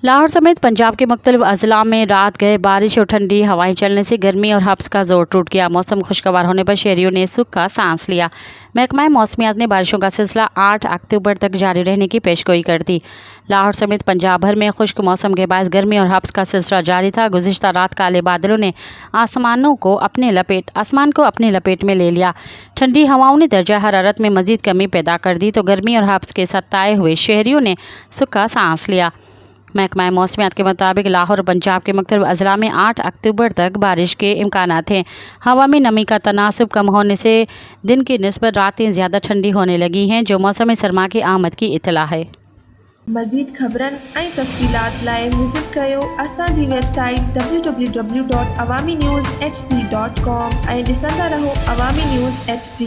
लाहौर समेत पंजाब के मुख्तलिफ अजला में रात गए बारिश और ठंडी हवाएं चलने से गर्मी और हब्स का जोर टूट गया। मौसम खुशगवार होने पर शहरियों ने सुख का सांस लिया। महकमा मौसमियात ने बारिशों का सिलसिला 8 अक्टूबर तक जारी रहने की पेशगोई कर दी। लाहौर समेत पंजाब भर में खुश्क मौसम के बायस गर्मी और हब्स का सिलसिला जारी था। गुज़िश्ता रात काले बादलों ने आसमान को अपने लपेट में ले लिया। ठंडी हवाओं ने दर्जा हरारत में मजीद कमी पैदा कर दी तो गर्मी और हब्स के सताए हुए शहरियों ने सुख का सांस लिया। महकमा मौसमियात के मुताबिक लाहौर और पंजाब के मुख्तलिफ अजला में 8 अक्टूबर तक बारिश के इम्कानात हैं। हवा में नमी का तनासब कम होने से दिन की निस्बत रातें ज़्यादा ठंडी होने लगी हैं, जो मौसम सरमा की आमद की इतला है। मज़ीद ख़बरन ऐं तफ़सीलात लाइ विज़िट कयो असांजी वेबसाइट www.awamiNewsHD.com ऐं ॾिसंदा रहो अवामी न्यूज़ HD।